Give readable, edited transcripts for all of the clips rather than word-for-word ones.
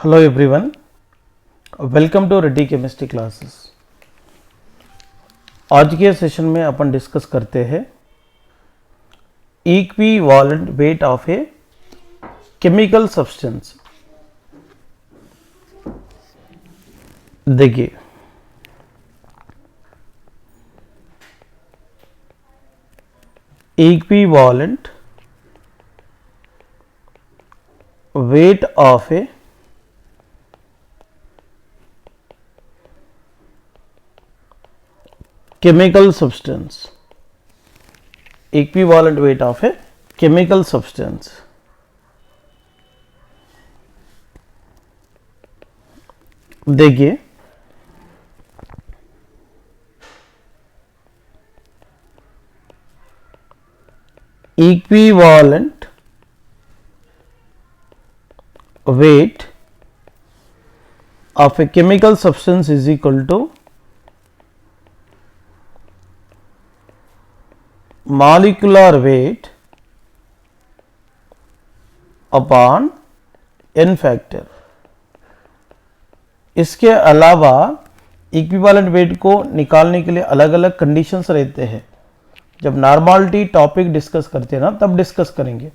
Hello everyone, welcome to Reddy chemistry classes. आज के session में अपन डिस्कस करते हैं equivalent weight of a chemical substance. देखिए, equivalent weight of a chemical substance, equivalent weight of a chemical substance। देखिए, equivalent weight of a chemical substance is equal to molecular weight upon n factor. इसके अलावा equivalent weight को निकालने के लिए अलग अलग कंडीशंस रहते हैं। जब नॉर्मालिटी टॉपिक डिस्कस करते हैं ना, तब डिस्कस करेंगे।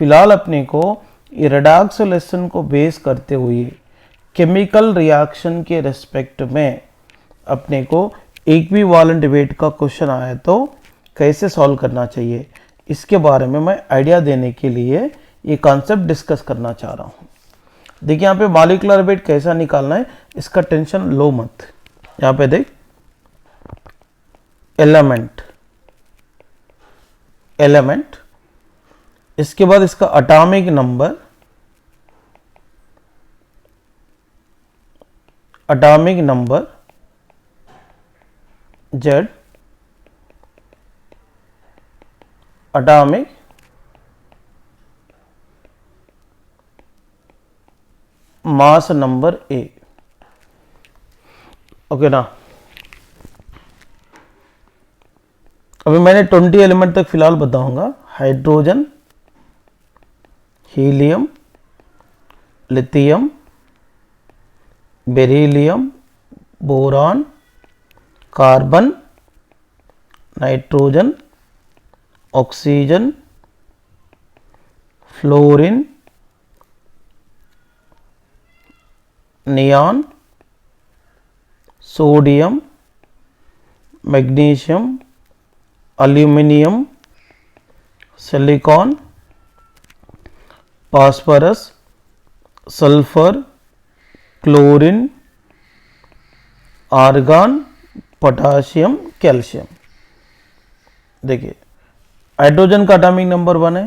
फिलहाल अपने को ये रेडॉक्स लेसन को बेस करते हुए केमिकल रिएक्शन के रेस्पेक्ट में अपने को इक्विवेलेंट वेट का क्वेश्चन आया तो कैसे सॉल्व करना चाहिए, इसके बारे में मैं आइडिया देने के लिए ये कॉन्सेप्ट डिस्कस करना चाह रहा हूँ। देखिए, यहाँ पे मॉलिक्यूलर वेट कैसा निकालना है, इसका टेंशन लो मत। यहाँ पे देख, एलिमेंट, इसके बाद इसका atomic number, Z, atomic mass number A। Okay ना। अभी मैंने 20 एलिमेंट तक फिलहाल बताऊंगा। Hydrogen, helium, lithium, beryllium, boron, carbon, nitrogen, oxygen, fluorine, neon, sodium, magnesium, aluminium, silicon, phosphorus, sulphur, chlorine, argon, potassium, calcium. देखिए, हाइड्रोजन का एटॉमिक नंबर 1 है,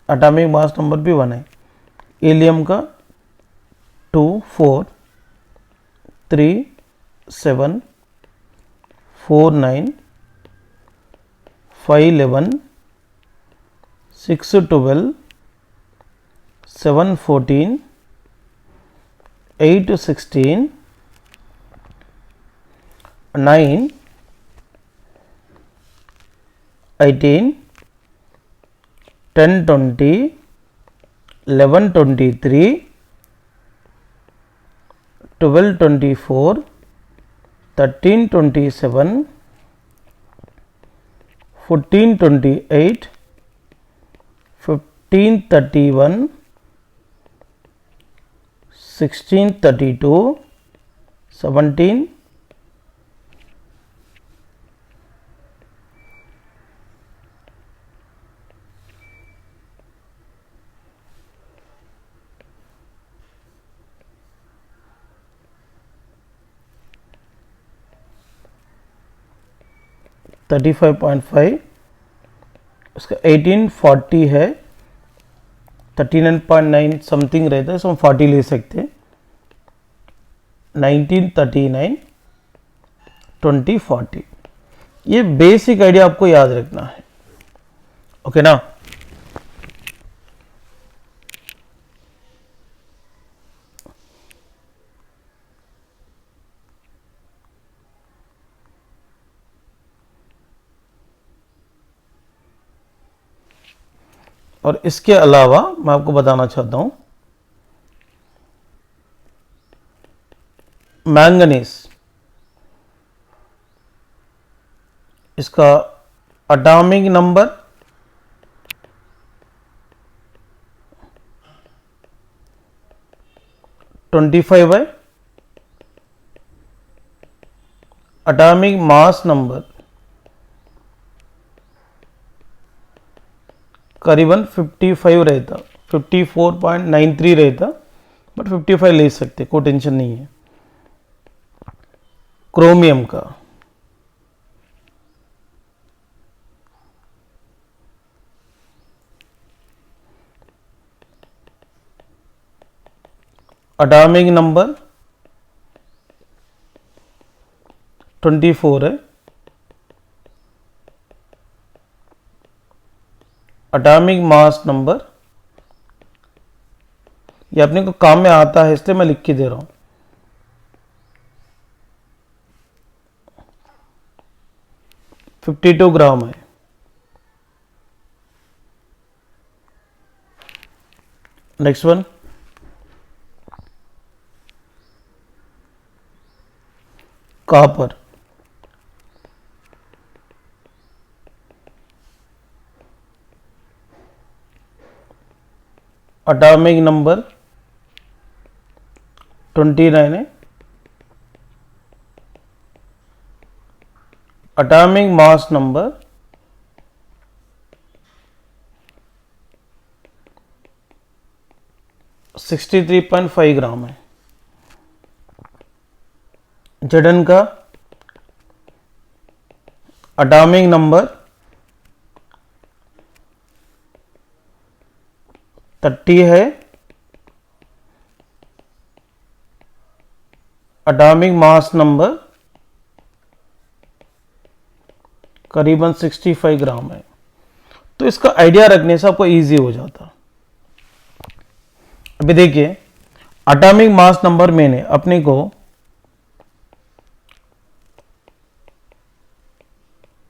एटॉमिक मास नंबर भी 1 है। हीलियम का 2, 4, 3, 7, 4, 9, 5, 11, 6, 12, 7, 14, 8, 16, 9, 18, 10, 20, 11, 23, 12, 24, 13, 27, 14, 28, 15, 31, 16, 32, 17, 35.5, उसका 1840 है, 39.9 समथिंग रहता है, सो हम 40 ले सकते हैं। 1939, 2040, ये बेसिक आइडिया आपको याद रखना है। ओके ना। और इसके अलावा मैं आपको बताना चाहता हूं मैंगनीज, इसका एटॉमिक नंबर 25 है, एटॉमिक मास नंबर करीबन 55 रहता, 54.93 रहता, बट 55 ले सकते, कोई टेंशन नहीं है। क्रोमियम का एटॉमिक नंबर 24 है, एटॉमिक मास नंबर, ये अपने को काम में आता है इसलिए मैं लिख के दे रहा हूं, 52 ग्राम है। Next one, copper, atomic number 29 है, एटॉमिक मास नंबर 63.5 ग्राम है। जडन का एटॉमिक नंबर 30 है, एटॉमिक मास नंबर करीबन 65 ग्राम है। तो इसका आइडिया रखने से आपको इजी हो जाता। अभी देखिए एटॉमिक मास नंबर मैंने अपने को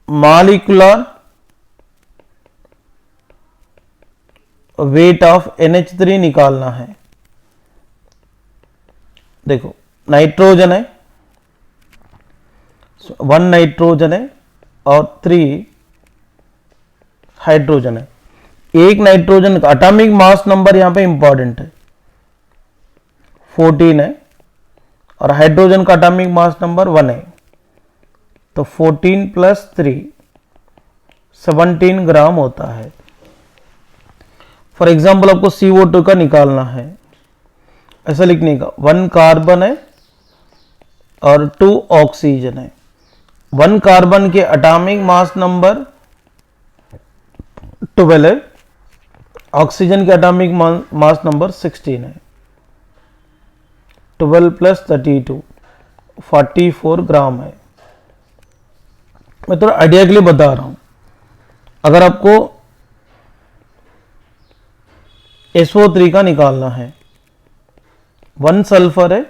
मॉलिक्यूलर वेट ऑफ NH3 निकालना है। देखो नाइट्रोजन है, 1 नाइट्रोजन है और 3 हाइड्रोजन है। एक नाइट्रोजन का एटॉमिक मास नंबर यहां पे इंपॉर्टेंट है, 14 है, और हाइड्रोजन का एटॉमिक मास नंबर 1 है, तो 14 + 3 17 ग्राम होता है। फॉर एग्जाम्पल आपको CO2 का निकालना है, ऐसा लिखने का, 1 कार्बन है और 2 ऑक्सीजन है। 1 कार्बन के एटॉमिक मास नंबर 12 है, ऑक्सीजन के एटॉमिक मास नंबर 16 है। 12 + 32 44 ग्राम है। मैं थोड़ा आइडिया के लिए बता रहा हूं। अगर आपको SO3 का निकालना है, 1 सल्फर है,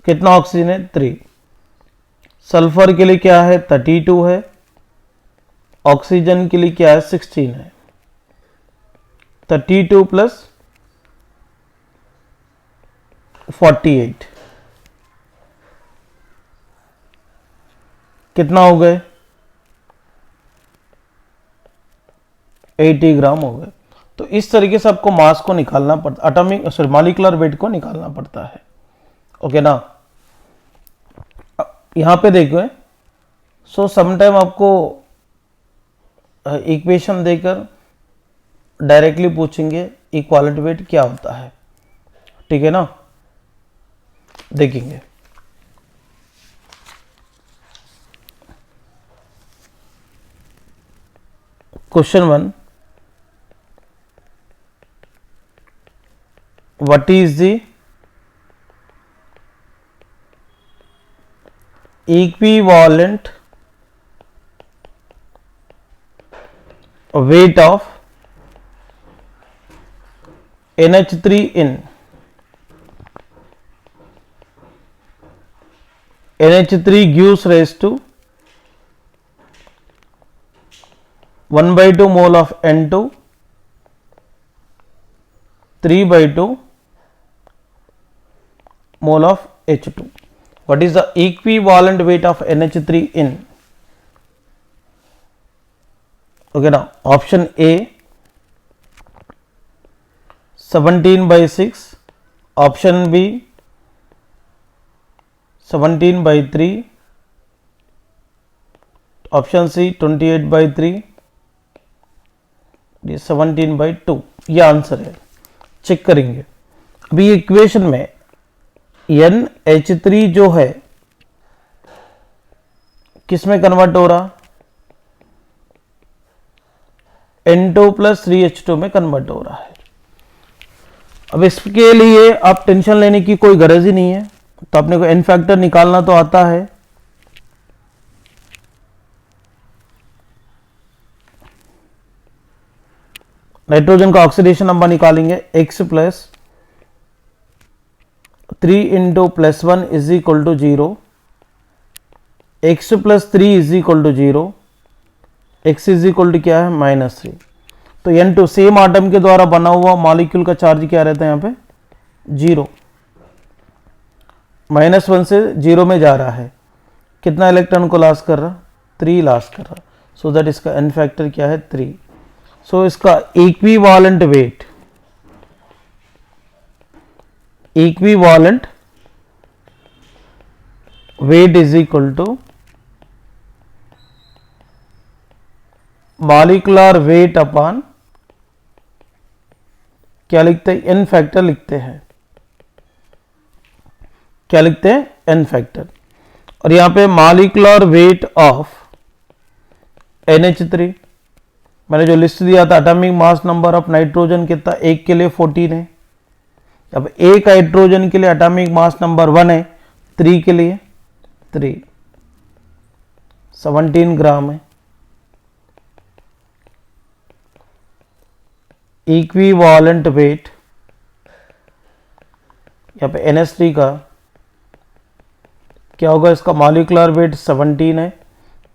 कितना ऑक्सीजन है, 3। सल्फर के लिए क्या है, 32 है, ऑक्सीजन के लिए क्या है, 16 है। 32 + 48 कितना हो गए, 80 ग्राम हो गए। तो इस तरीके से आपको मास को निकालना पड़ता, एटॉमिक मॉलिक्यूलर वेट को निकालना पड़ता है। ओके ना। यहां पे देखो, सो समटाइम आपको इक्वेशन देकर डायरेक्टली पूछेंगे इक्वालिटी वेट क्या होता है, ठीक है ना। देखेंगे question 1, what is the equivalent weight of NH3 in NH3 gives rise to 1/2 mole of N2, 3/2 mole of H2. What is the equivalent weight of NH3 in? Okay, now option A 17/6, option B 17/3, option C 28/3, ये 17/2, ये answer है। Check करेंगे। अभी equation में NH3 जो है किस में कन्वर्ट हो रहा? N2 + 3H2 में कन्वर्ट हो रहा है। अब इसके लिए आप टेंशन लेने की कोई गरज ही नहीं है, तो अपने को n फैक्टर निकालना तो आता है। नाइट्रोजन का ऑक्सीडेशन नंबर निकालेंगे, x + 3 × +1 = 0, x + 3 = 0, x = क्या है? -3। तो N2 सेम आटम के द्वारा बना हुआ मॉलिक्यूल का चार्ज क्या रहता है यहाँ पे? 0। -1 से 0 में जा रहा है, कितना इलेक्ट्रॉन को लॉस कर रहा? 3 लॉस कर रहा। सो दैट इसका n फैक्टर क्या है? 3। सो इसका equivalent weight is equal to molecular weight upon क्या लिखते हैं? n फैक्टर लिखते हैं। क्या लिखते हैं? n factor. और यहां पे मॉलिक्यूलर वेट ऑफ NH3 मैंने जो लिस्ट दिया था, atomic mass number of nitrogen कितना? एक के लिए 14 है। अब एक हाइड्रोजन के लिए एटॉमिक मास नंबर 1 है, 3 के लिए 3, 17 ग्राम है। इक्विवेलेंट वेट यहाँ पे NH3 का क्या होगा? इसका मॉलिक्यूलर वेट 17 है,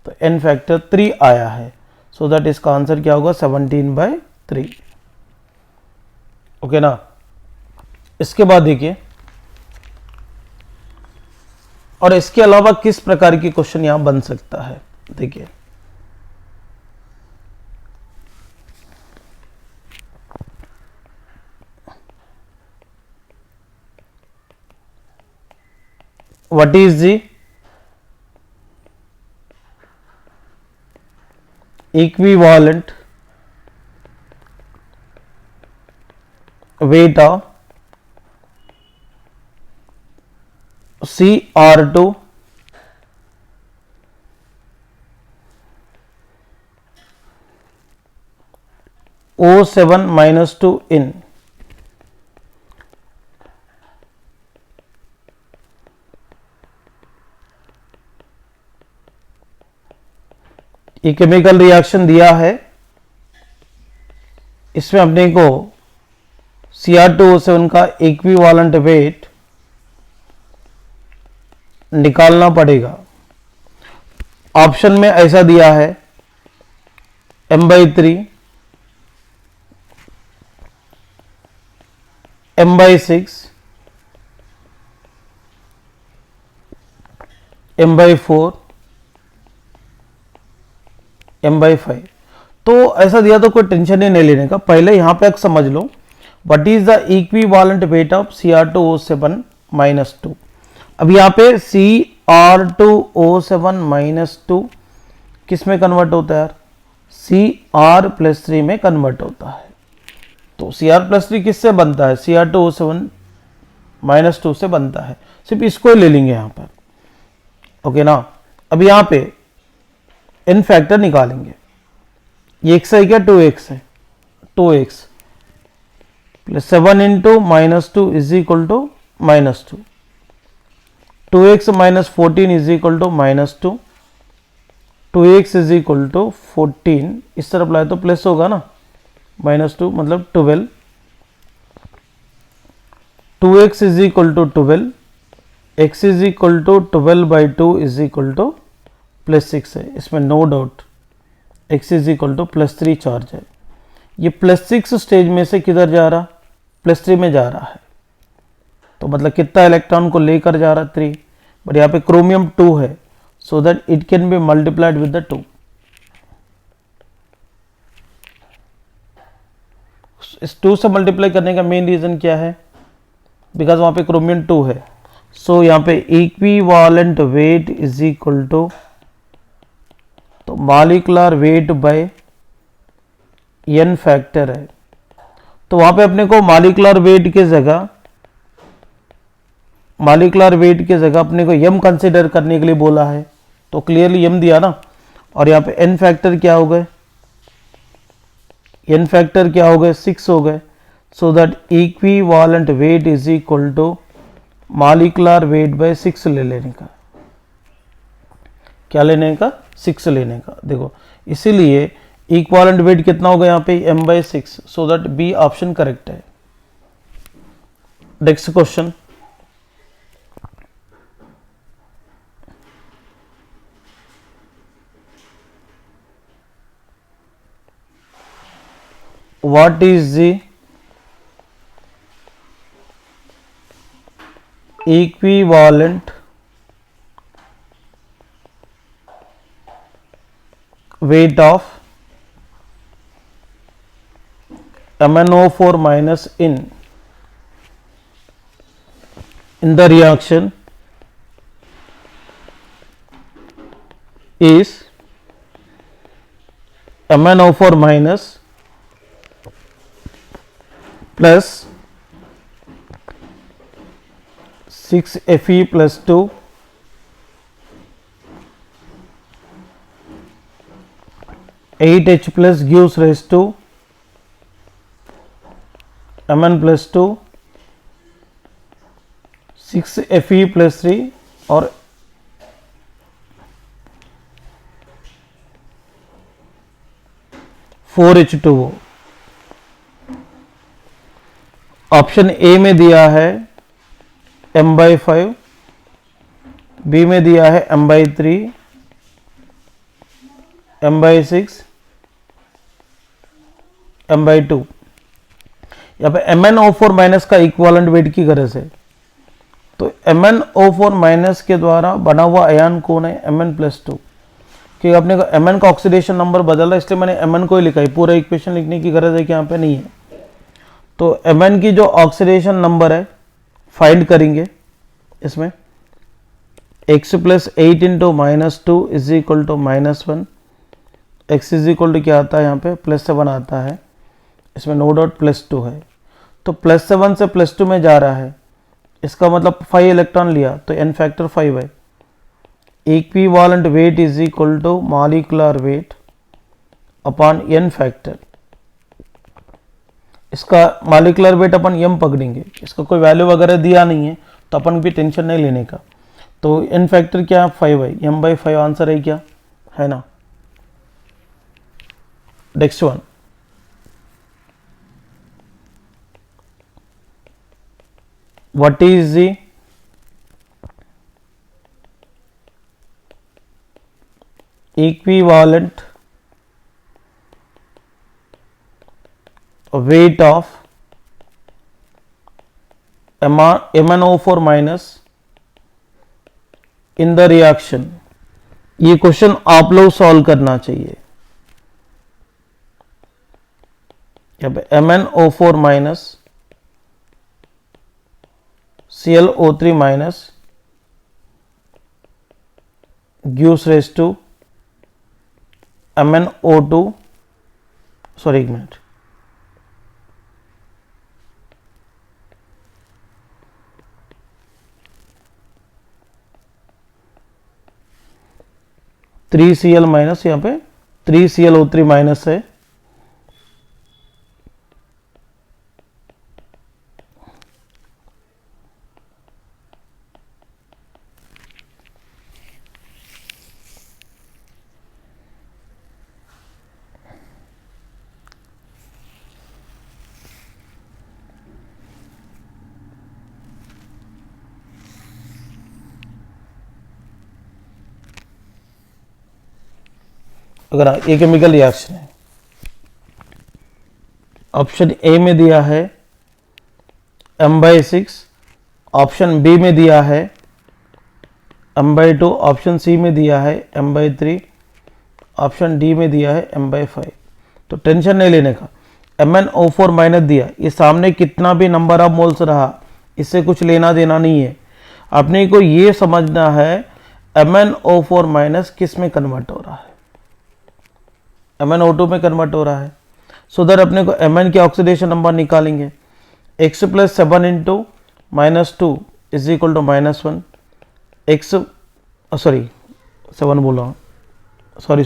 तो n फैक्टर 3 आया है। सो दैट इसका आंसर क्या होगा? 17/3। ओके ना। इसके बाद देखिए, और इसके अलावा किस प्रकार की क्वेश्चन यहां बन सकता है? देखिए, what is the equivalent weight of Cr2 O7 - 2 in ये केमिकल रिएक्शन दिया है, इसमें अपने को Cr2O7 का इक्विवेलेंट वेट निकालना पड़ेगा। ऑप्शन में ऐसा दिया है m/3, m/6, m/4, m/5। तो ऐसा दिया तो कोई टेंशन ही नहीं लेने का। पहले यहां पे समझ लो what is the equivalent weight of Cr2O7 - 2। अब यहां पे Cr2O7 - 2 किस में कन्वर्ट होता है यार? Cr+3 में कन्वर्ट होता है। तो Cr+3 किससे बनता है? Cr2O7 - 2 से बनता है। सिर्फ इसको ले लेंगे यहां पर। ओके ना। अब यहां पे n फैक्टर निकालेंगे। ये x है क्या? 2x है। 2x + 7 × -2 = -2, 2x - 14 = -2, 2x = 14, इस तरफ लाए तो प्लस होगा ना, -2 मतलब 12, 2x = 12, x = 12/2 = +6 है। इसमें नो डाउट x = +3 चार्ज है। ये +6 स्टेज में से किधर जा रहा? +3 में जा रहा है। तो मतलब कितना इलेक्ट्रॉन को लेकर जा रहा है 3, बट यहाँ पे क्रोमियम 2 है, so that it can be multiplied with the 2। इस 2 से मल्टीप्लाई करने का मेन रीजन क्या है, बिकॉज वहां पे क्रोमियम 2 है, सो यहाँ पे equivalent weight is equal to, तो molecular weight by n factor है। तो वहां पे अपने को मॉलिक्यूलर वेट की जगह अपने को m कंसिडर करने के लिए बोला है, तो क्लियरली m दिया ना, और यहाँ पे n फैक्टर क्या हो गए, n फैक्टर क्या हो गए 6 हो गए, so that equivalent weight is equal to molecular weight by 6 ले लेने का, क्या लेने का 6 लेने का। देखो इसीलिए इक्विवेलेंट वेट कितना होगा यहाँ पे m/6, so that B option correct है। Next question, what is the equivalent weight of MnO4 minus in the reaction is MnO4 minus plus 6Fe plus 2 8H plus gives rise to Mn plus 2 6Fe plus 3 और H2O। Option A में दिया है m/5, B में दिया है m/3, m/6, m/2। यहाँ पे MnO4 minus का इक्विवेलेंट वेट की गरज है, तो MnO4 माइनस के द्वारा बना हुआ आयन कौन है Mn+2, क्योंकि अपने को Mn का ऑक्सीडेशन नंबर बदला, इसलिए मैंने Mn को ही लिखा है, पूरा इक्वेशन लिखने की गरज है कि यहाँ पे नहीं है। तो Mn की जो ऑक्सीडेशन नंबर है फाइंड करेंगे, इसमें x + 8 × -2 is equal to -1, x is equal to क्या आता है यहाँ पे +7 आता है, इसमें नो डाउट +2 है, तो +7 से +2 में जा रहा है, इसका मतलब 5 इलेक्ट्रॉन लिया, तो n फैक्टर 5 है। Equivalent weight is equal to molecular weight upon n factor, इसका मॉलिक्यूलर वेट अपन m पकड़ेंगे, इसका कोई वैल्यू वगैरह दिया नहीं है, तो अपन भी टेंशन नहीं लेने का। तो n फैक्टर क्या 5 है, m/5 आंसर है क्या, है ना। Next one, what is the equivalent weight of MnO4 minus in the reaction। ये क्वेश्चन आप लोग सॉल्व करना चाहिए। यहाँ पे MnO4 minus ClO3 minus gives rise to MnO2, sorry एक मिनट, Cl माइनस, यहाँ पे 3ClO3 माइनस है, अगर ये केमिकल रिएक्शन है, ऑप्शन ए में दिया है m/6 ऑप्शन बी में दिया है m/2, ऑप्शन सी में दिया है m/3, ऑप्शन डी में दिया है m/5। तो टेंशन नहीं लेने का। MnO4 माइनस दिया, ये सामने कितना भी नंबर ऑफ मोल्स रहा, इससे कुछ लेना देना नहीं है। अपने को ये समझना है MnO4 माइनस किस में कन्वर्ट हो रहा है, MnO2 में कन्वर्ट हो रहा है। सो दैट अपने को Mn के ऑक्सीडेशन नंबर निकालेंगे। x plus 7 into minus 2 is equal to -1, x sorry 7 बोला, sorry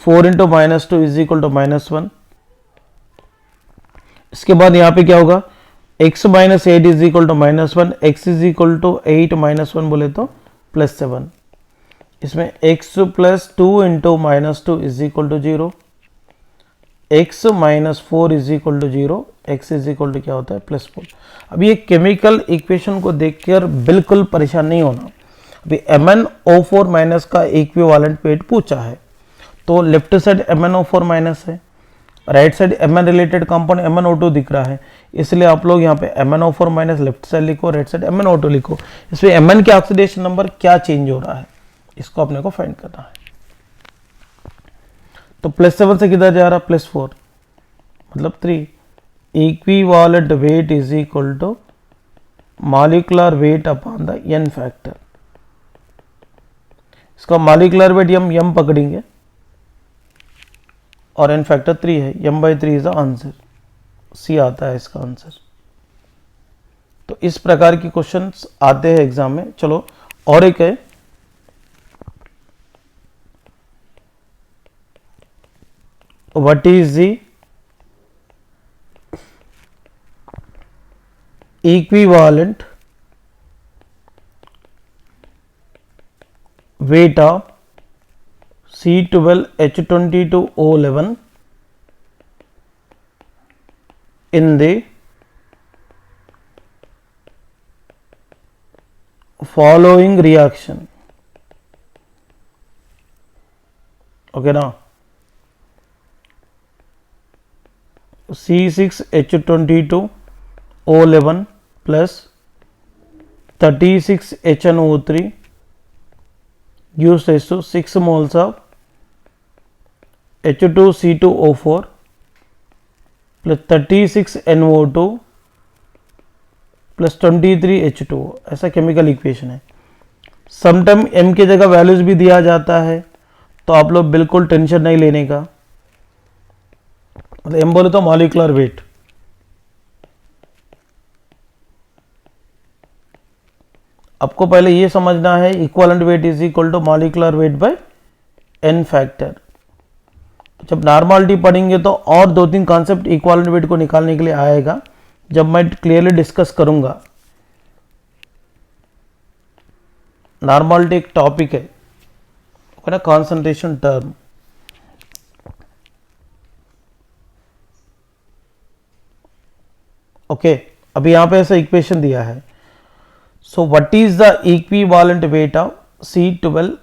4 into -2 is equal to -1। इसके बाद यहाँ पे क्या होगा, x minus 8 is equal to -1, x is equal to 8 -1 बोले तो +7। इसमें x plus 2 into -2 is equal to 0, x minus 4 is equal to 0, x is equal to क्या होता है +4। अभी ये केमिकल इक्वेशन को देखकर बिल्कुल परेशान नहीं होना। अभी MnO4 माइनस का इक्विवेलेंट वेट पूछा है, तो लेफ्ट साइड MnO4 माइनस है, right side Mn related compound MnO2 दिख रहा है, इसलिए आप लोग यहाँ पे MnO4 माइनस लेफ्ट साइड लिखो, राइट साइड MnO2 लिखो। इसमें Mn के ऑक्सीडेशन नंबर क्या चेंज हो रहा है, इसको अपने को फाइंड करना है। तो +7 से किधर जा रहा, +4 मतलब 3। Equivalent weight is equal to molecular weight upon the n factor. इसका मॉलिक्यूलर वेट m पकड़ेंगे और n फैक्टर 3 है, m/3 इज द आंसर, सी आता है इसका आंसर। तो इस प्रकार के क्वेश्चंस आते हैं एग्जाम में। चलो और एक है, what is the equivalent weight of C12H22O11 in the following reaction। okay ना, C6H22O11 plus 36HNO3 gives rise to 6 moles of H2C2O4 plus 36NO2 plus 23H2O, ऐसा केमिकल इक्वेशन है। समटाइम m की जगह वैल्यूज भी दिया जाता है, तो आप लोग बिल्कुल टेंशन नहीं लेने का। मतलब m बोले तो मॉलिक्यूलर वेट, आपको पहले ये समझना है equivalent weight is equal to molecular weight by n factor. जब नॉर्मलिटी पढ़ेंगे तो और 2-3 कॉन्सेप्ट इक्विवेलेंट वेट को निकालने के लिए आएगा, जब मैं क्लियरली डिस्कस करूंगा। नॉर्मलिटी एक टॉपिक है ना, कॉन्सेंट्रेशन टर्म। ओके, अभी यहां पे ऐसा इक्वेशन दिया है। So what is the equivalent weight of C12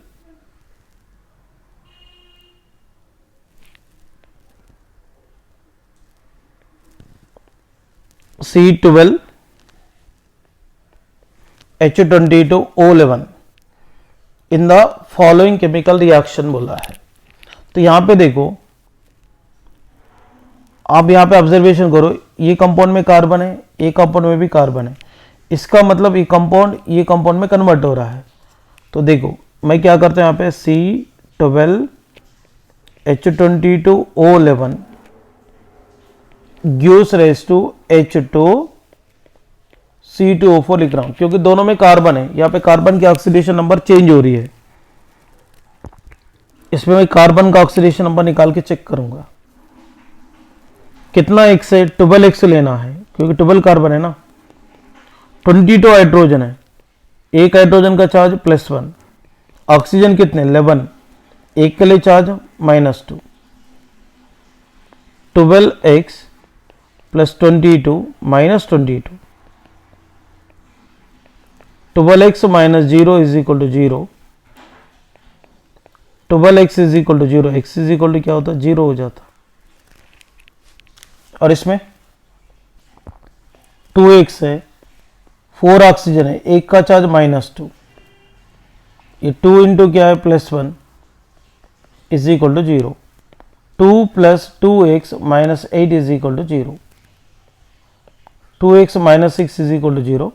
H22O11 in the following chemical reaction बोला है। तो यहां पे देखो, आप यहां पे ऑब्जर्वेशन करो, ये कंपाउंड में कार्बन है, ये कंपाउंड में भी कार्बन है, इसका मतलब ये कंपाउंड में कन्वर्ट हो रहा है। तो देखो मैं क्या करता हूं, यहां पे C12H22O11 gives rise to H2C2O4 लिख रहा हूं, क्योंकि दोनों में कार्बन है। यहां पे कार्बन की ऑक्सीडेशन नंबर चेंज हो रही है, इसमें मैं कार्बन का ऑक्सीडेशन नंबर निकाल के चेक करूंगा। कितना x है, 12x लेना है, क्योंकि 12 कार्बन है ना, 22 हाइड्रोजन है, एक हाइड्रोजन का चार्ज +1, ऑक्सीजन कितने 11, एक के लिए charge -2, 12x plus 22 -22, 12x minus 0 is equal to 0, 12x is equal to 0, x is equal to क्या होता है 0 हो जाता। और इसमें 2x है, 4 ऑक्सीजन है, एक का चार्ज -2, ये 2 इंटू क्या है +1 is equal to 0, 2 + 2x - 8 is equal to 0, 2x - 6 is equal to 0,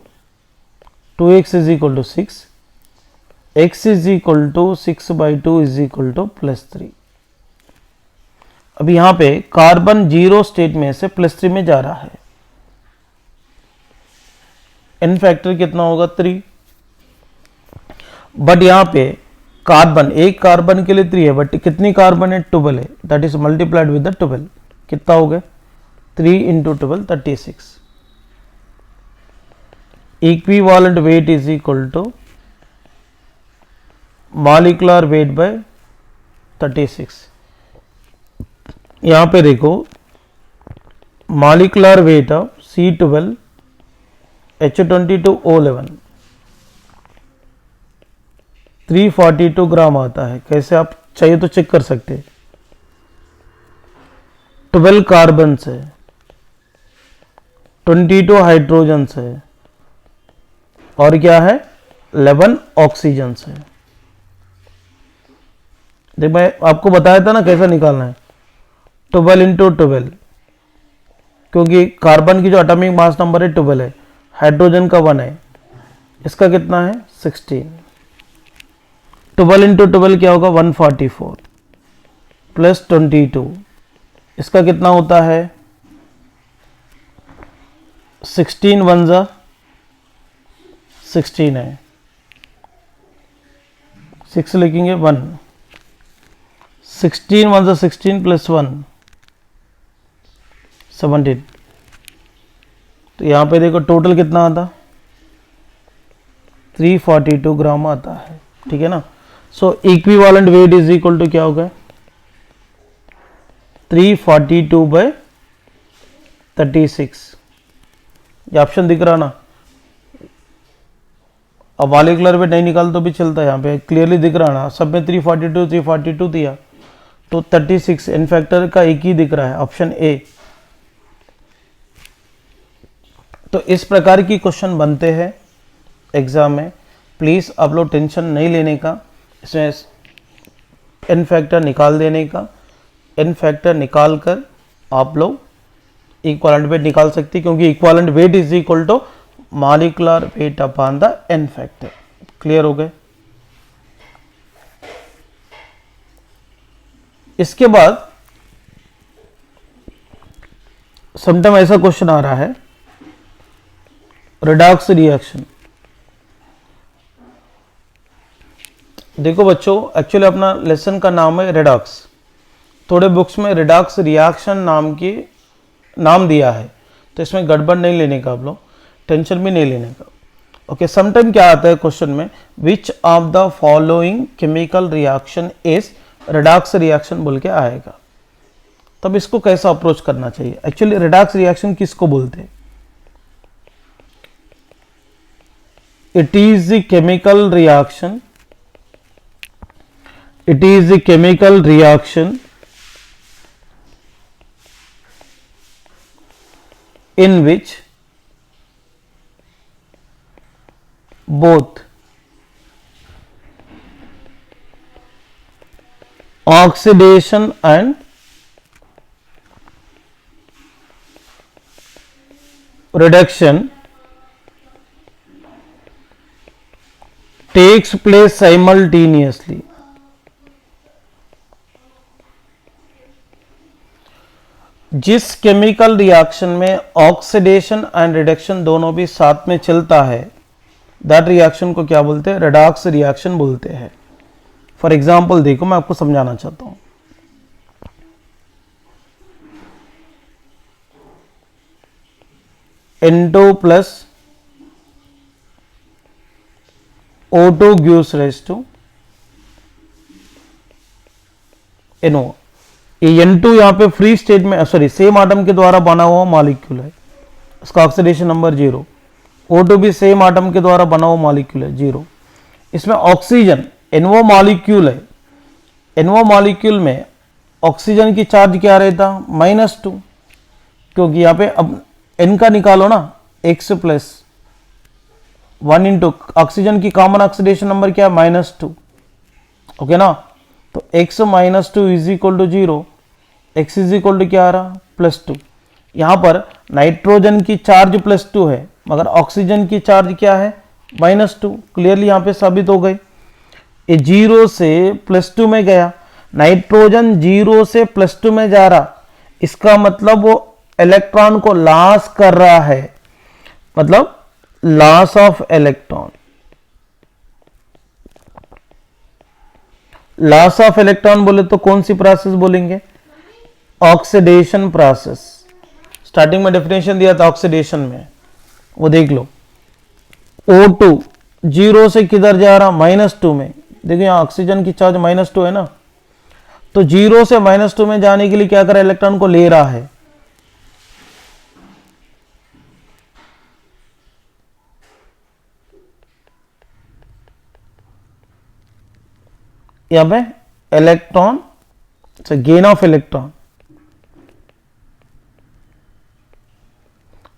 2x is equal to 6, x is equal to 6/2 is equal to +3। अब यहां पे कार्बन 0 स्टेट में से +3 में जा रहा है, n फैक्टर कितना होगा 3, बट यहां पे कार्बन, एक कार्बन के लिए 3 है, बट कितनी कार्बन है 12 है, that is multiplied with the 12, कितना हो गया 3 × 12 36, equivalent weight is equal to molecular weight by 36। यहां पे देखो molecular weight of C12 H22O11 342 ग्राम आता है। कैसे, आप चाहिए तो चेक कर सकते हैं। 12 कार्बन है, 22 हाइड्रोजन है और क्या है 11 ऑक्सीजन है। देख मैं आपको बताया था ना कैसा निकालना है, 12 × 12, क्योंकि कार्बन की जो एटॉमिक मास नंबर है 12 है, हाइड्रोजन का 1 है, इसका कितना है 16, 12 × 12 क्या होगा 144 प्लस 22, इसका कितना होता है 16 1 जा 16 है, 6 लिखेंगे 1, 16 1 जा 16 प्लस 1 17। तो यहाँ पे देखो टोटल कितना आता 342 ग्राम आता है, ठीक है ना। So equivalent weight is equal to क्या होगा 342/36, ये ऑप्शन दिख रहा ना। अब मॉलिक्यूलर वेट नहीं निकाल तो भी चलता है, यहाँ पे क्लियरली दिख रहा ना, सब में 342 दिया तो 36 इन फैक्टर का एक ही दिख रहा है, ऑप्शन ए। तो इस प्रकार की क्वेश्चन बनते हैं एग्जाम में, प्लीज़ आप लोग टेंशन नहीं लेने का, इसमें एन फैक्टर निकाल देने का, एन फैक्टर निकाल कर आप लोग इक्विवेलेंट वेट निकाल सकते हैं, क्योंकि equivalent weight is equal to molecular weight upon the N factor. Clear हो गए। इसके बाद समटाइम ऐसा क्वेश्चन आ रहा है रेडॉक्स रिएक्शन। देखो बच्चों, एक्चुअली अपना लेसन का नाम है रेडॉक्स, थोड़े बुक्स में रेडॉक्स रिएक्शन नाम दिया है, तो इसमें गड़बड़ नहीं लेने का, आप लोग टेंशन भी नहीं लेने का। ओके, समटाइम क्या आता है क्वेश्चन में, which of the following chemical reaction is redox reaction बोल के आएगा, तब इसको कैसा अप्रोच करना चाहिए। एक्चुअली रेडॉक्स रिएक्शन किसको बोलते हैं, it is the chemical reaction, it is the chemical reaction in which both oxidation and reduction takes place simultaneously। जिस केमिकल रिएक्शन में ऑक्सीडेशन एंड रिडक्शन दोनों भी साथ में चलता है, दैट रिएक्शन को क्या बोलते हैं, रेडॉक्स रिएक्शन बोलते हैं। फॉर एग्जांपल देखो, मैं आपको समझाना चाहता हूं। N2 plus O2 gives rise to NO। ये N2 यहाँ पे फ्री स्टेट में, सॉरी सेम आटम के द्वारा बना हुआ मॉलिक्यूल है, इसका ऑक्सीडेशन नंबर 0। O2 भी सेम आटम के द्वारा बना हुआ मॉलिक्यूल है 0। इसमें ऑक्सीजन NO मॉलिक्यूल है, NO मॉलिक्यूल में ऑक्सीजन की चार्ज क्या रहता -2, क्योंकि यहाँ पे अब N का निकालो ना, एक्स प्लस 1 इंटू ऑक्सीजन की कॉमन ऑक्सीडेशन नंबर क्या है -2, ओके ना। तो x -2 is equal to 0, x is equal to क्या आ रहा +2। यहां पर नाइट्रोजन की चार्ज +2 है मगर ऑक्सीजन की चार्ज क्या है -2, क्लियरली यहां पे साबित हो गई। ये 0 से +2 में गया, नाइट्रोजन 0 से +2 में जा रहा, इसका मतलब वो इलेक्ट्रॉन को लॉस कर रहा है, मतलब loss of electron. Loss of electron बोले तो कौन सी प्रोसेस बोलेंगे, ऑक्सीडेशन प्रोसेस। स्टार्टिंग में डेफिनेशन दिया था ऑक्सीडेशन में, वो देख लो। O2 0 से किधर जा रहा -2 में, देखिए यहां ऑक्सीजन की चार्ज -2 है ना, तो 0 से -2 में जाने के लिए क्या कर रहा है, इलेक्ट्रॉन को ले रहा है। यहां पे इलेक्ट्रॉन से गेन ऑफ इलेक्ट्रॉन,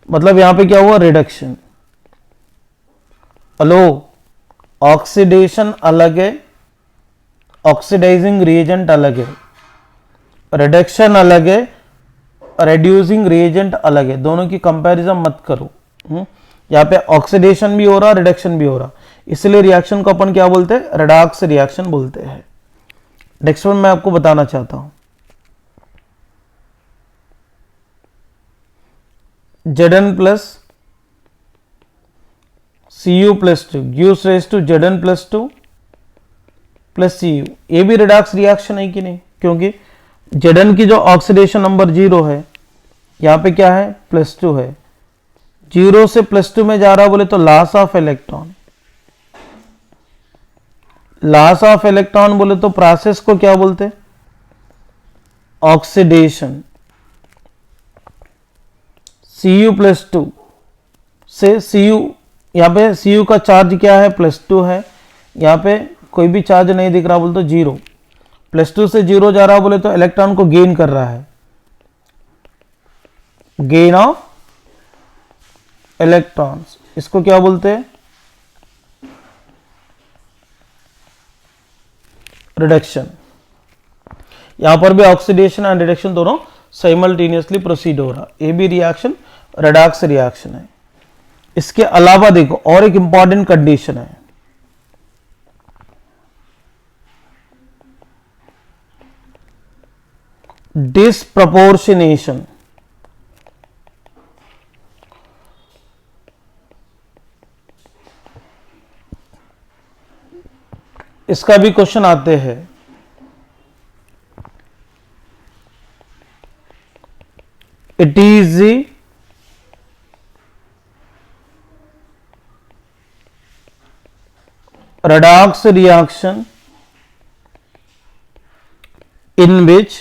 मतलब यहां पे क्या हुआ रिडक्शन। हेलो, ऑक्सीडेशन अलग है, ऑक्सीडाइजिंग रिएजेंट अलग है, रिडक्शन अलग है, रेड्यूसिंग रिएजेंट अलग है, दोनों की कंपैरिजन मत करो। यहां पे ऑक्सीडेशन भी हो रहा, रिडक्शन भी हो रहा, इसलिए रिएक्शन को अपन क्या बोलते हैं, रेडॉक्स रिएक्शन बोलते हैं। नेक्स्ट वन मैं आपको बताना चाहता हूं, Zn plus Cu+2 gives rise to Zn+2 plus Cu, ये भी रिडॉक्स रिएक्शन है कि नहीं, क्योंकि Zn की जो ऑक्सीडेशन नंबर 0 है, यहां पे क्या है +2 है, 0 से +2 में जा रहा बोले तो loss of electron. Loss of electron बोले तो प्रोसेस को क्या बोलते, ऑक्सीडेशन। Cu+2 से Cu, यहां पे Cu का चार्ज क्या है +2 है, यहां पे कोई भी चार्ज नहीं दिख रहा बोले तो 0, +2 से 0 जा रहा बोले तो इलेक्ट्रॉन को गेन कर रहा है, गेन ऑफ इलेक्ट्रॉन्स, इसको क्या बोलते हैं, रिडक्शन। यहां पर भी ऑक्सीडेशन एंड रिडक्शन दोनों साइमल्टेनियसली प्रोसीड हो रहा, ये भी रिएक्शन रेडॉक्स रिएक्शन है। इसके अलावा देखो और एक इंपॉर्टेंट कंडीशन है, डिस्प्रपोर्शनेशन। इसका भी क्वेश्चन आते हैं, it is redox reaction in which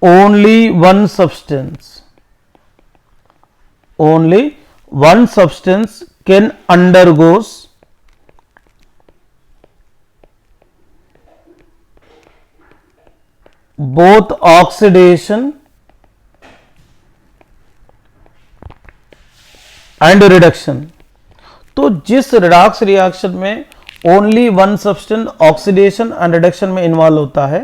only one substance can undergoes both oxidation and reduction। तो जिस रिडॉक्स रिएक्शन में only one substance oxidation and reduction में इन्वॉल्व होता है,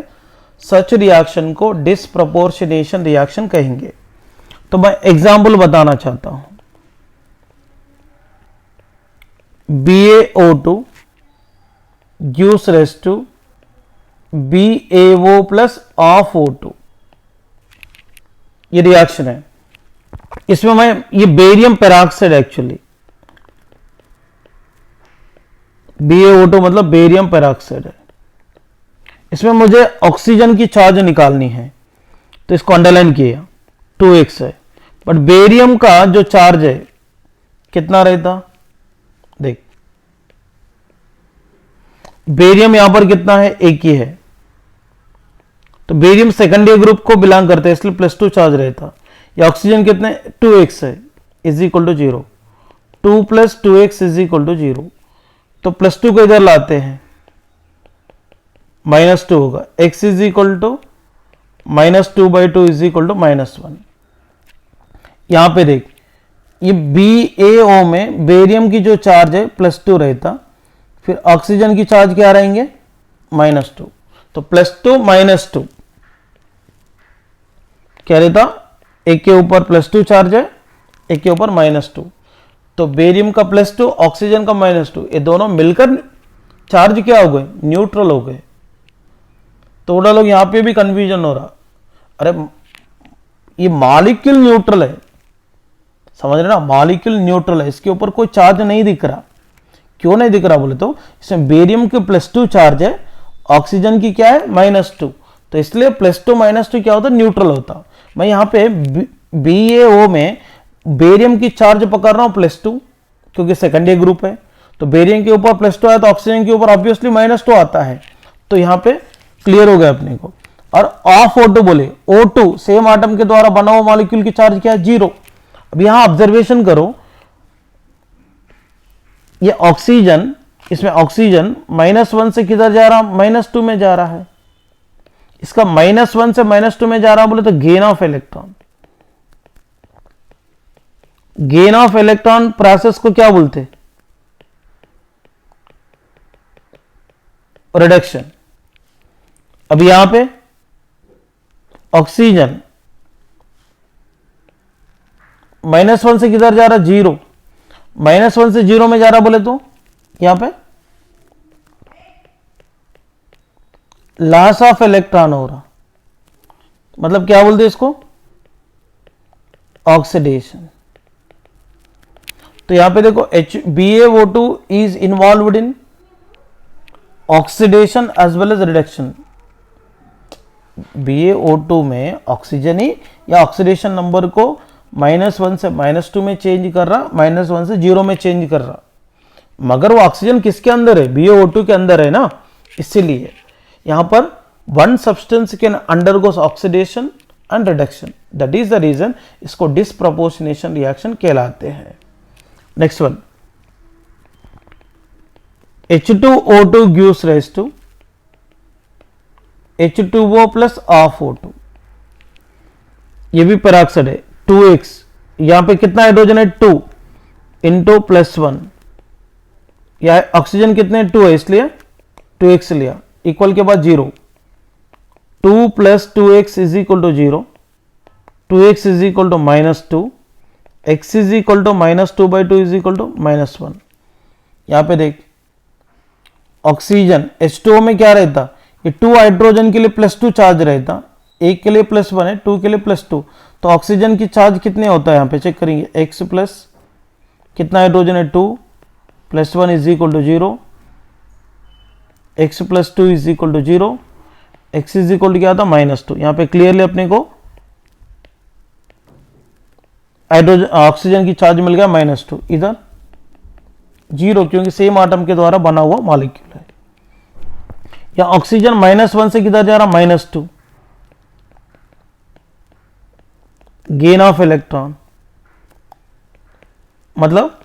सच रिएक्शन को डिस्प्रपोर्शनेशन रिएक्शन कहेंगे। तो मैं एग्जांपल बताना चाहता हूं, BaO2 gives rise to BaO plus of O2, ये रिएक्शन है। इसमें मैं ये बेरियम पेरोक्साइड, एक्चुअली BaO2 मतलब बेरियम पेरोक्साइड है, इसमें मुझे ऑक्सीजन की चार्ज निकालनी है तो इसको अंडरलाइन किया 2x है, बट बेरियम का जो चार्ज है कितना रहता, देख बेरियम यहां पर कितना है, एक ही है, तो बेरियम सेकेंडरी ग्रुप को बिलोंग करते हैं इसलिए +2 चार्ज रहता। ये ऑक्सीजन कितने 2x है is equal to 0, 2 + 2x is equal to 0, तो +2 को इधर लाते हैं -2 होगा, x is equal to -2/2 is equal to -1। यहां पे देख, ये BaO में बेरियम की जो चार्ज है +2 रहता, फिर ऑक्सीजन की चार्ज क्या रहेंगे -2, तो +2 -2 क्या रहता, एक के ऊपर +2 चार्ज है, एक के ऊपर -2, तो बेरियम का +2 ऑक्सीजन का -2, ये दोनों मिलकर चार्ज क्या हो गए, न्यूट्रल हो गए। थोड़ा लोग यहां पे भी कंफ्यूजन हो रहा, अरे ये मॉलिक्यूल न्यूट्रल है, समझ रहे ना, मॉलिक्यूल न्यूट्रल है, इसके ऊपर कोई चार्ज नहीं दिख रहा। क्यों नहीं दिख रहा बोले तो इसमें बेरियम के +2 चार्ज है, ऑक्सीजन की क्या है -2, तो इसलिए +2 -2 क्या होता है, न्यूट्रल होता। मैं यहाँ पे BaO में बेरियम की चार्ज पकड़ रहा हूँ +2, क्योंकि सेकेंडरी ग्रुप है, तो बेरियम के ऊपर +2 आया तो ऑक्सीजन के ऊपर ऑब्वियसली -2 आता है, तो यहाँ पे क्लियर हो गया अपने को। और ऑफ O2 बोले, O2 सेम आटम के द्वारा बना हुआ मॉलिक्यूल की चार्ज क्या है, 0। अब यहां ऑब्जर्वेशन करो, ये ऑक्सीजन, इसमें ऑक्सीजन -1 से किधर जा रहा, -2 में जा रहा है, इसका -1 से -2 में जा रहा बोले तो gain of electron, gain of electron process को क्या बोलते, रिडक्शन। अब यहां पे ऑक्सीजन -1 से किधर जा रहा, 0, -1 से 0 में जा रहा बोले तो यहां पे लॉस ऑफ इलेक्ट्रॉन हो रहा, मतलब क्या बोलते इसको, ऑक्सीडेशन। तो यहां पे देखो BaO2 is involved in oxidation as well as reduction. BaO2 में ऑक्सीजन ही या ऑक्सीडेशन नंबर को -1 से -2 में चेंज कर रहा, -1 से 0 में चेंज कर रहा, मगर वो ऑक्सीजन किसके अंदर है, BaO2 के अंदर है ना, इसीलिए यहां पर one substance can undergoes oxidation and reduction, that is the reason इसको डिस्प्रपोर्शनेशन रिएक्शन कहलाते हैं। Next one, H2O2 gives rise to H2O plus of O2, ये भी पेरोक्साइड है, 2x, यहां पे कितना हाइड्रोजन है, 2 इंटू +1, या ऑक्सीजन कितने 2 है, इसलिए 2x लिया, इक्वल के बाद 0, 2 + 2x is equal to 0, 2x is equal to -2, x is equal to -2/2 is equal to -1। यहां पे देख, ऑक्सीजन H2O में क्या रहता, ये 2 हाइड्रोजन के लिए +2 चार्ज रहता, एक के लिए +1 है, 2 के लिए +2, तो ऑक्सीजन की चार्ज कितने होता है, यहां पे चेक करेंगे, x प्लस कितना हाइड्रोजन है, 2 +1 is equal to 0, x + 2 is equal to 0, x is equal to क्या था, -2। यहां पे क्लियरली अपने को हाइड्रोजन ऑक्सीजन की चार्ज मिल गया -2, इधर 0, क्योंकि सेम आटम के द्वारा बना हुआ मॉलिक्यूल है। या ऑक्सीजन -1 से किधर जा रहा, -2, गेन ऑफ इलेक्ट्रॉन, मतलब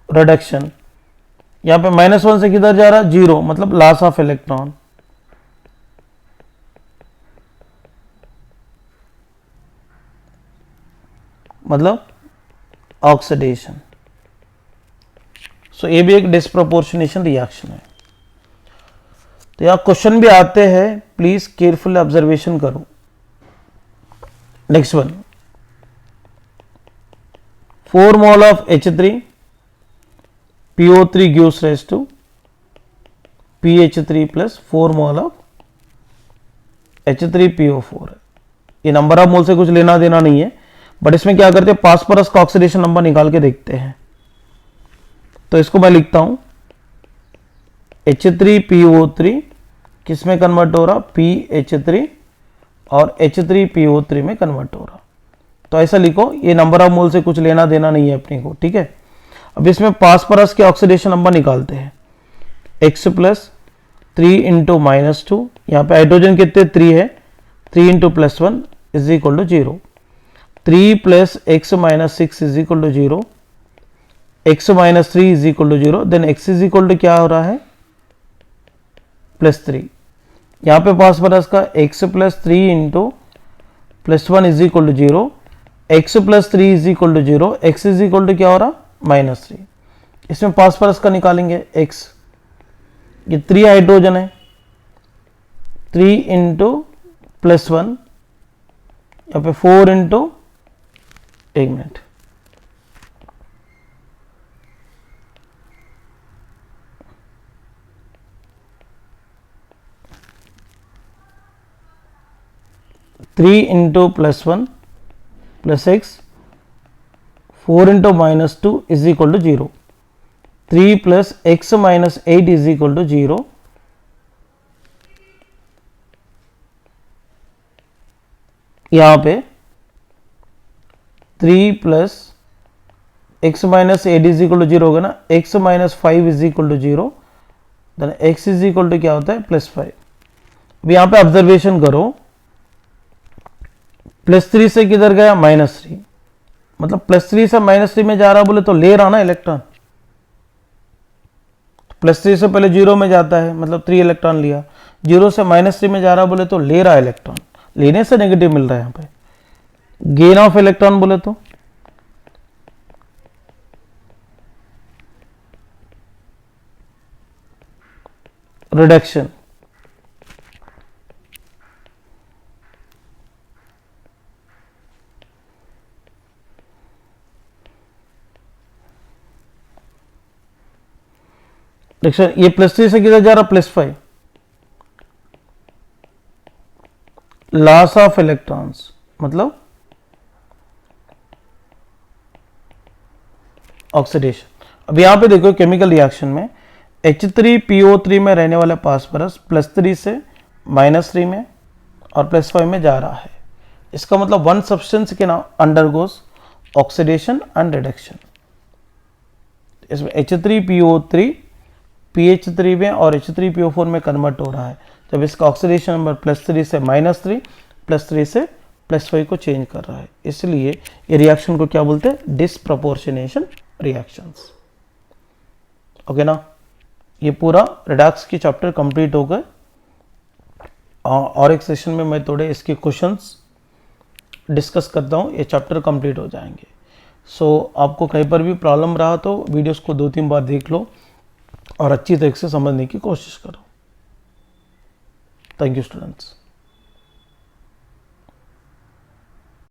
रिडक्शन। यहां पे -1 से किधर जा रहा, 0, मतलब लॉस ऑफ इलेक्ट्रॉन। मतलब ऑक्सीडेशन। सो ये भी एक डिस्प्रपोर्शनेशन रिएक्शन है। तो यहां क्वेश्चन भी आते हैं, प्लीज केयरफुल ऑब्जर्वेशन करो। Next one, 4 mole of H3 PO3 gives rise to PH3 plus 4 mole of H3PO4 है। ये नंबर ऑफ मोल से कुछ लेना देना नहीं है, बट इसमें क्या करते हैं, फास्फोरस का ऑक्सीडेशन नंबर निकाल के देखते हैं। तो इसको मैं लिखता हूं, H3PO3 किस में कन्वर्ट हो रहा, PH3, और H3PO3 में कन्वर्ट हो रहा। तो ऐसा लिखो, ये नंबर ऑफ मोल से कुछ लेना देना नहीं है अपने को, ठीक है। अब इसमें फास्फोरस के ऑक्सीडेशन नंबर निकालते हैं, x + 3 × -2, यहाँ पे हाइड्रोजन कितने 3 है, 3 × +1 is equal to 0, 3 + x - 6 is equal to 0, x - 3 is equal to 0, then x is equal to क्या हो रहा है, +3। यहाँ पे फास्फोरस का x + 3 × +1 is equal to 0, x plus 3 is equal to 0, x is equal to क्या हो रहा, -3। इसमें फास्फोरस का निकालेंगे x, ये 3 हाइड्रोजन है, 3 इंटू +1, यहाँ पे 4 इंटू, एक minute, three into +1 plus x, 4 into -2 is equal to 0, 3 plus x minus 8 is equal to 0, यहाँ पे 3 plus x minus 8 is equal to 0 होगा ना, x minus 5 is equal to 0, then x is equal to क्या होता है, +5। अब यहाँ पे ऑब्जर्वेशन करो, +3 से किधर गया, -3, मतलब +3 से -3 में जा रहा बोले तो ले रहा ना इलेक्ट्रॉन, +3 से पहले 0 में जाता है, मतलब 3 इलेक्ट्रॉन लिया, 0 से -3 में जा रहा बोले तो ले रहा इलेक्ट्रॉन, लेने से नेगेटिव मिल रहा है। यहाँ पे गेन ऑफ इलेक्ट्रॉन बोले तो रिडक्शन, ये +3 से किधर जा रहा, +5, लॉस ऑफ इलेक्ट्रॉन्स, मतलब ऑक्सीडेशन। अब यहां पे देखो केमिकल रिएक्शन में H3PO3 में रहने वाला फास्फोरस +3 से -3 में और +5 में जा रहा है, इसका मतलब वन सब्सटेंस के नाम अंडरगोस ऑक्सीडेशन एंड रिडक्शन। इसमें H3PO3 PH3 में और H3PO4 में कन्वर्ट हो रहा है, जब इसका ऑक्सीडेशन नंबर +3 से -3, +3 से +5 को चेंज कर रहा है, इसलिए ये रिएक्शन को क्या बोलते हैं, डिसप्रपोर्शनेशन रिएक्शंस। ओके ना, ये पूरा रिडक्स की चैप्टर कंप्लीट हो गए, और एक सेशन में मैं थोड़े इसके क्वेश्चंस डिस्कस करता हूँ, ये चैप्टर कंप्लीट हो जाएंगे। सो आपको कहीं पर भी प्रॉब्लम रहा तो वीडियोस को 2-3 बार देख लो और अच्छी तरीके से समझने की कोशिश करो। Thank you students.